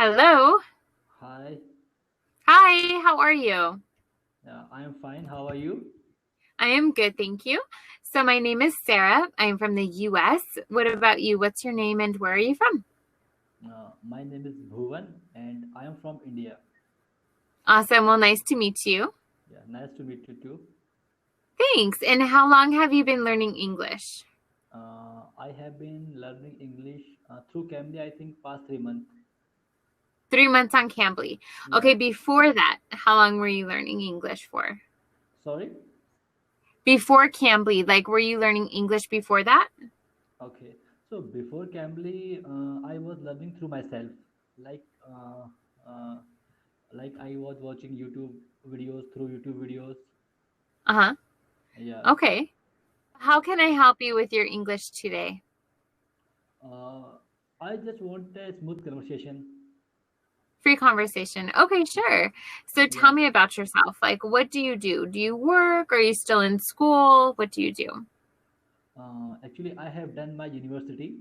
Hello. Hi, Hi, how are you? I am fine. How are you? I am good, thank you. So my name is Sarah. I'm from the US. What about you? What's your name and where are you from? My name is Bhuvan and I am from India. Awesome. Well, nice to meet you. Yeah, nice to meet you too. Thanks. And how long have you been learning English? I have been learning English through Cambly, I think, past 3 months. 3 months on Cambly. Yeah, Okay, before that, how long were you learning English for? sorry. Before Cambly, like were you learning English before that? Okay, so before Cambly, I was learning through myself. Like, uh, uh, like I was watching YouTube videos through YouTube videos. Uh-huh. Yeah. Okay. How can I help you with your English today? Uh, I just want a smooth conversation. Free conversation. Okay, sure. So tell Yeah. me about yourself. Like, what do you do? Do you work? Are you still in school? What do you do? Actually, I have done my university,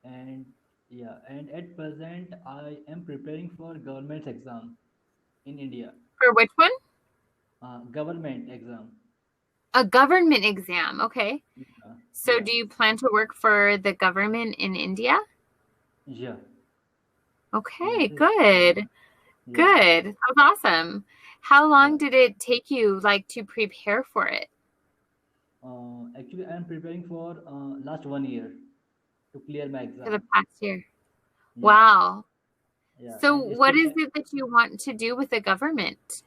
and yeah, and at present I am preparing for government exam in India. For which one? Government exam. A government exam. Okay. Yeah, So yeah, do you plan to work for the government in India? yeah, yeah. Okay, Yeah, good. yeah. Good. That's awesome. How long Yeah. did it take you like to prepare for it? Actually, I am preparing for last 1 year to clear my For the exam. past year. Yeah, Wow. yeah, So and what still, is it that you want to do with the government?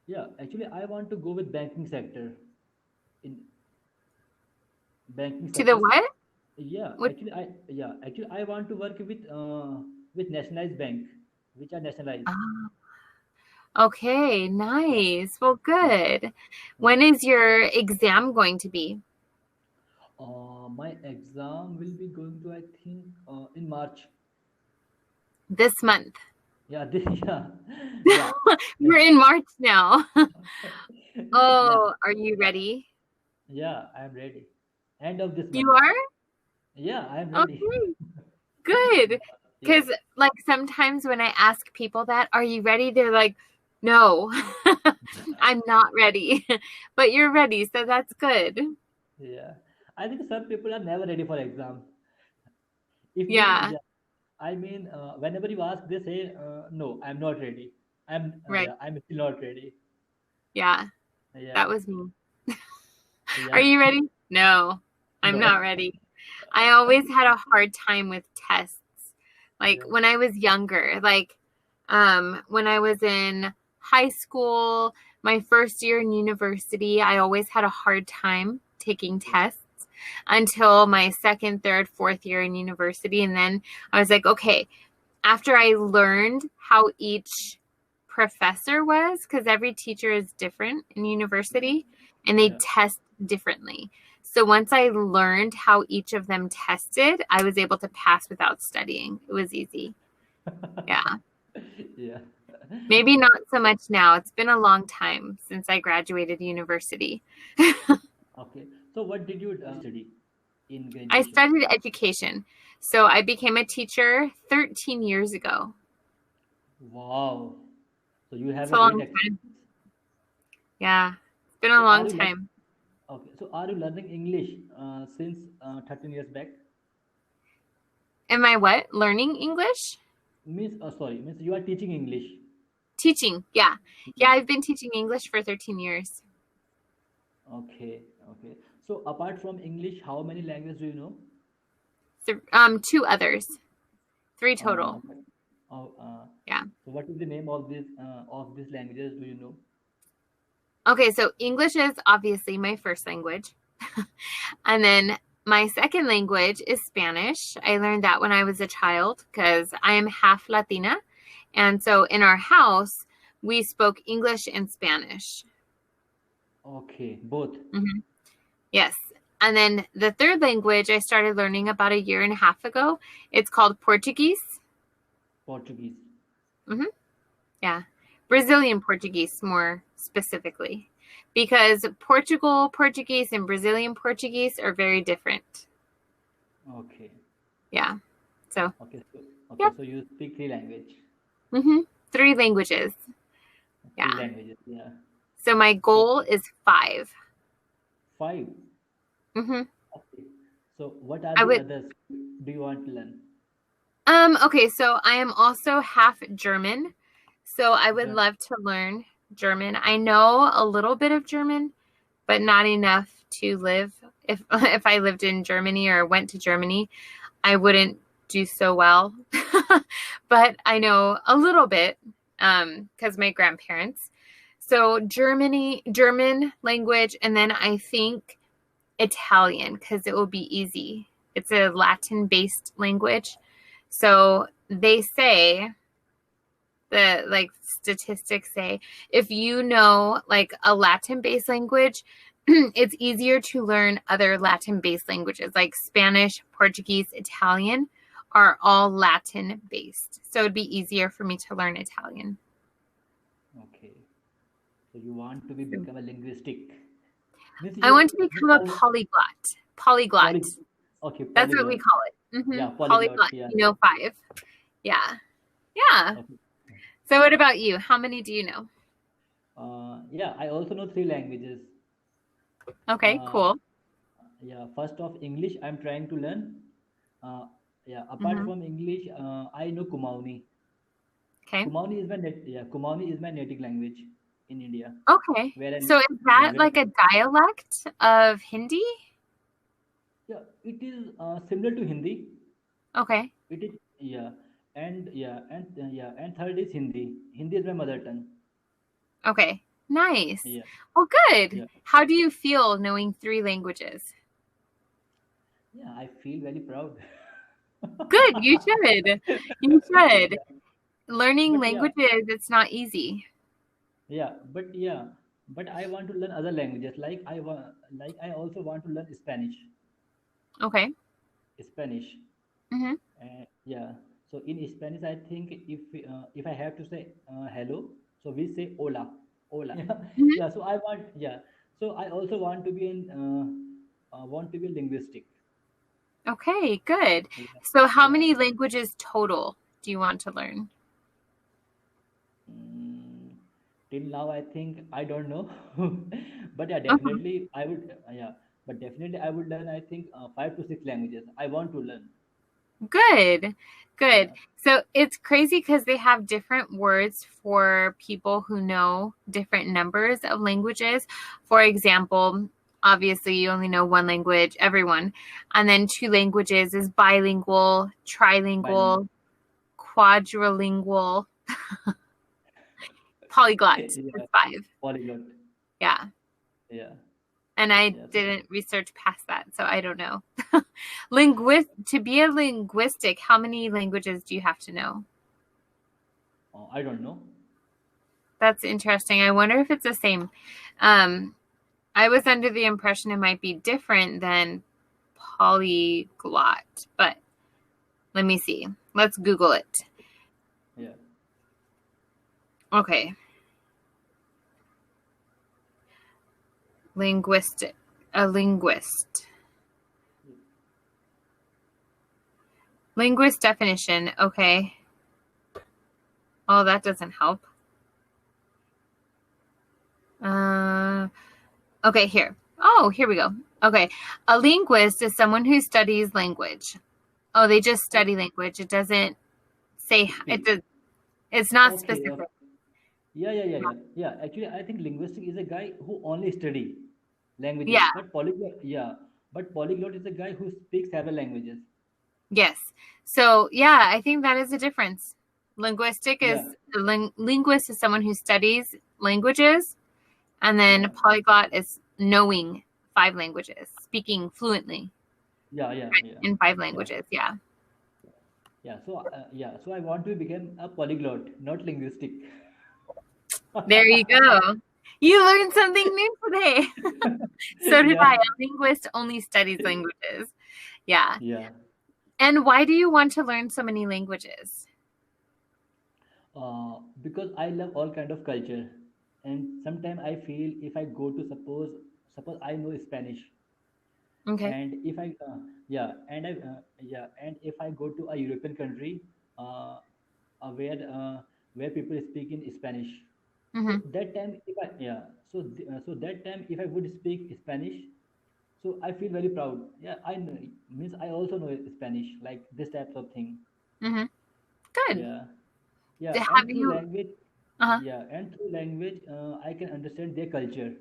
yeah. Actually, I want to go with banking sector in banking To the sector. what? What? Actually I want to work with nationalized bank, which are nationalized. Oh, okay, Yeah, nice. Well, yeah, good. yeah. When is your exam going to be? My exam will be going to, I think, in March. This month. Yeah, this, yeah, yeah, We're in March now. yeah, Oh, are you yeah, ready? yeah. I am ready. End of this You month. are? Yeah, I am ready. Okay, good. Yeah, Because, like, sometimes when I ask people that, are you ready? They're like, no, I'm not ready. But you're ready, so that's good. yeah. I think some people are never ready for exam. If you, Yeah, yeah, I mean, whenever you ask, they say, "No, I'm not ready. right. Yeah, I'm still not ready." Yeah, that Yeah, was me. Are yeah, you ready? No, I'm not no, ready. I always had a hard time with tests. Like yeah, when I was younger, like when I was in high school, my first year in university, I always had a hard time taking yeah, tests until my second, third, fourth year in university. And then I was like, okay, after I learned how each professor was, because every teacher is different in university and they yeah, test differently. So once I learned how each of them tested, I was able to pass without studying. It was easy. Yeah. yeah. Maybe not so much now. It's been a long time since I graduated university. Okay. So, what did you study in I graduation? studied education. So I became a teacher 13 years ago. Wow. So you have It's a a great long experience. time. Yeah. It's been a So, are long you time. okay? So, are you learning English since 13 years back? Am I what? Learning English? Means, sorry, means you are teaching English. Teaching. Yeah. Yeah, Yeah. I've been teaching English for 13 years. Okay. Okay. So, apart from English, how many languages do you know? So, two others. Three Uh, total. oh, Yeah. so what is the name of these languages? Do you know? Okay, so English is obviously my first language. And then my second language is Spanish. I learned that when I was a child because I am half Latina. And so in our house, we spoke English and Spanish. Okay, both. Mhm. Yes. And then the third language I started learning about a year and a half ago. It's called Portuguese. Portuguese. Hmm. Yeah. Brazilian Portuguese, more specifically, because Portugal Portuguese and Brazilian Portuguese are very different. Okay. Yeah. So, Okay. So Okay, Yep. so you speak three language, Mm-hmm. Three languages. three Yeah. languages. Yeah. So my So goal is five. five. Mm-hmm. Okay. So what are I the would others? Do you want to learn? okay, so I am also half German. So I would German. love to learn German. I know a little bit of German, but not enough to live. If if I lived in Germany or went to Germany, I wouldn't do so well. But I know a little bit because my grandparents. So German language, and then I think Italian because it will be easy. It's a Latin-based language. So they say the like statistics say if you know like a Latin-based language, it's easier to learn other Latin-based languages like Spanish, Portuguese, Italian are all Latin-based. So it'd be easier for me to learn Italian. Okay. So you want to be So become a linguistic. Means I you want to means become a polyglot. Polyglot. poly okay, That's what we polyglot. call it. Yeah, polyglot. Polyglot. Yeah. You know, five. Yeah. Yeah. Okay. So what about you? How many do you know? Yeah, I also know three languages. Okay, Uh, cool. yeah, first of English, I'm trying to learn. Uh, yeah, apart Hmm. from English, I know Kumaoni. Okay. Kumaoni is my native language in India. Okay. Where I So is yeah, that where like a dialect of Hindi? yeah, it is similar to Hindi. Okay. It is and third is Hindi. Hindi is my mother tongue. Okay. Nice. Yeah, Well, good. yeah, How do you feel knowing three languages? yeah. I feel very proud. Good. You should. You should. Yeah, Learning but yeah, languages, it's not easy. yeah, but I want to learn other languages. Like I also want to learn Spanish. Okay. Spanish. Hmm. Yeah. So in Spanish, I think if I have to say hello, so we say hola, hola. Yeah, Hmm. yeah. So I want yeah. So I also want to be linguistic. Okay, good. Yeah, So how yeah. many languages total do you want to learn? Mm, till now, I think I don't know, but yeah, Mhm. definitely I would. Yeah, but definitely I would learn. I think 5 to 6 languages. I want to learn. Good, good. Yeah, So it's crazy because they have different words for people who know different numbers of languages. For example, obviously you only know one language, everyone. And then two languages is bilingual, bilingual. trilingual, quadrilingual, polyglot is Yeah, five. polyglot. Yeah. Yeah, And I yeah. So didn't research past that, so I don't know. To be a linguistic, how many languages do you have to know? I don't know. That's interesting. I wonder if it's the same. Um, I was under the impression it might be different than polyglot, but let me see. Let's Google it. Yeah. Okay. Linguistic. A linguist. Linguist definition. Okay. Oh, that doesn't help. Uh, okay, here. Oh, here we go. Okay. A linguist is someone who studies language. Oh, they just Oh, study language. It doesn't say it speak. does, it's not Okay. specific. Okay. Yeah. Yeah. Actually, I think linguistic is a guy who only study languages, Yeah. but polyglot is a guy who speaks several languages. Yes. So, yeah, I think that is a difference. Linguistic is Yeah. linguist is someone who studies languages, and then Yeah. polyglot is knowing five languages, speaking fluently Yeah. in five Yeah. languages. Yeah. So I want to become a polyglot, not linguistic. There you go. You learned something new today. So did I. Yeah. A linguist only studies languages. Yeah. Yeah. And why do you want to learn so many languages? Because I love all kind of culture, and sometimes I feel if I go to suppose I know Spanish, Okay. and if I yeah, and I yeah, and if I go to a European country, uh, where people speak in Spanish. Hmm. So that time, if I yeah, so that time if I would speak Spanish, so I feel very proud. Yeah, I know, means I also know Spanish, like this types of thing. Hmm. Good. Yeah, yeah, Have and through you? language, Uh-huh. I can understand their culture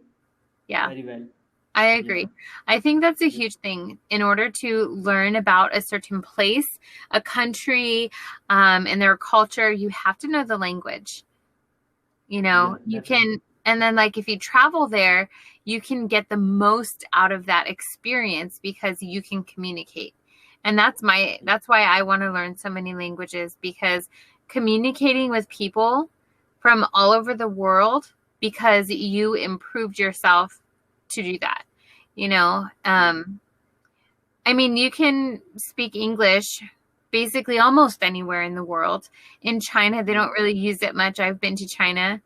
Yeah. very well. I Yeah, agree. I think that's a yeah, huge thing. In order to learn about a certain place, a country, and their culture, you have to know the language. yeah, You definitely. can, and then like if you travel there, you can get the most out of that experience because you can communicate. And that's why I want to learn so many languages because communicating with people from all over the world because you improved yourself to do that. You know, Yeah, I mean, you can speak English basically almost anywhere in the world. In China, they yeah. don't really use it much. I've been to China.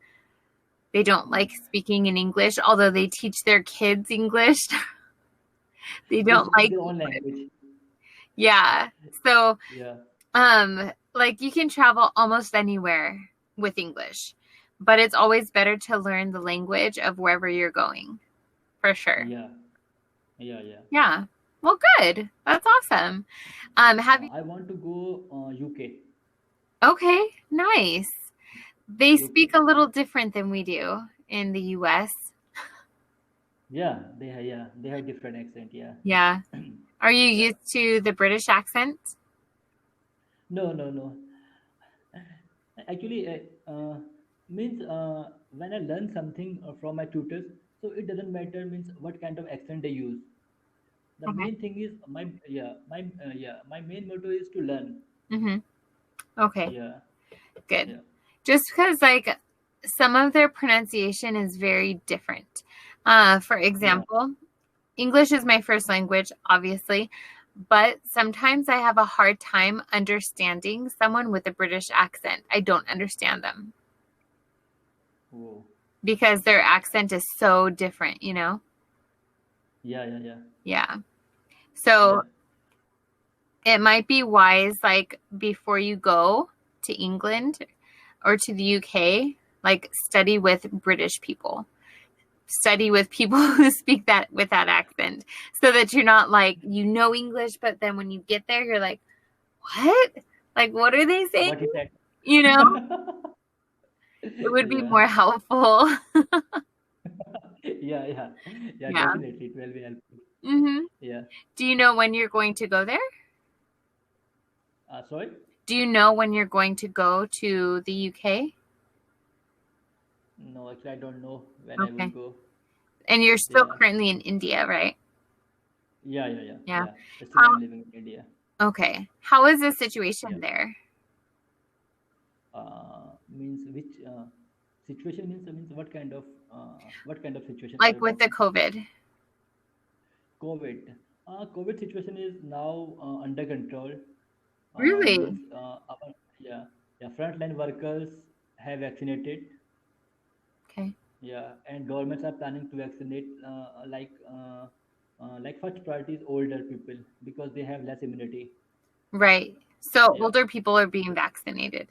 They don't like speaking in English, although they teach their kids English. They They don't speak like their own it. language. Yeah. So, Yeah, like you can travel almost anywhere with English, but it's always better to learn the language of wherever you're going, for sure. yeah, yeah, yeah. Yeah. Well, good. That's awesome. Have you? I want to go UK. Okay, nice. They speak UK. a little different than we do in the US. Yeah, they have different accent. Yeah, Yeah. Are you yeah. used to the British accent? No, no, no. Actually, means when I learn something from my tutors, so it doesn't matter means what kind of accent they use. The Okay. main thing is my main motto is to learn. Mm-hmm. Okay. Yeah, Good. yeah, Just because, like, some of their pronunciation is very different. For yeah. example, English is my first language, obviously, but sometimes I have a hard time understanding someone with a British accent. I don't understand them Oh, because their accent is so different. yeah, yeah, yeah, Yeah. So yeah, it might be wise, like, before you go to England or to the UK, like, study with British people. Study with people who speak that with that accent so that you're not like English, but then when you get there you're like, what, like what are they saying? what he said. you know it would be Yeah, more helpful. yeah, yeah, yeah. Yeah. Definitely, it will be helpful. Hmm. Yeah. Do you know when you're going to go there? Sorry. Do you know when you're going to go to the UK? No, actually, I don't know when I will Okay. go. And you're still Yeah, currently in India, right? yeah, yeah, yeah, Yeah. yeah. Still, How I'm living in India. Okay, how is the Yeah. situation there? Means which situation means what kind of situation are Like you with the talking? COVID? COVID. COVID situation is now under control. Means Really? yeah, yeah. Frontline workers have vaccinated. Okay. Yeah, and governments are planning to vaccinate like first priority is older people because they have less immunity. Right. So Yeah, older people are being vaccinated.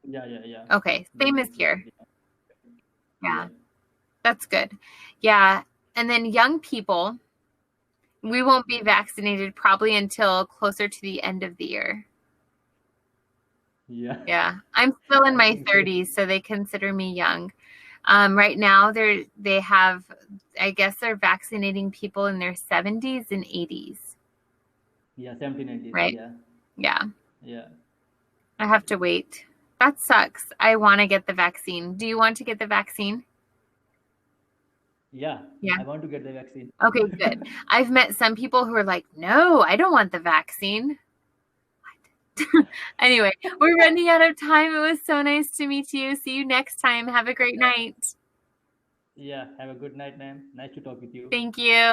yeah, yeah, yeah. Okay, Being same as vaccinated. here. Yeah, Yeah, that's good. Yeah, and then young people, we won't be yeah, vaccinated probably until closer to the end of the year. yeah, Yeah, I'm still in I my think so. 30s, so they consider me young. Right now, they have, I guess they're vaccinating people in their 70s and 80s, Yeah, 1790s. right? Yeah, Yeah, yeah, I have to wait. That sucks. I want to get the vaccine. Do you want to get the vaccine? yeah. Yeah. I want to get the vaccine. Okay, good. I've met some people who are like, no, I don't want the vaccine. Anyway, we're running out of time. It was so nice to meet you. See you next time. Have a great Yeah, night. yeah. Have a good night, ma'am. Nice to talk with you. Thank you.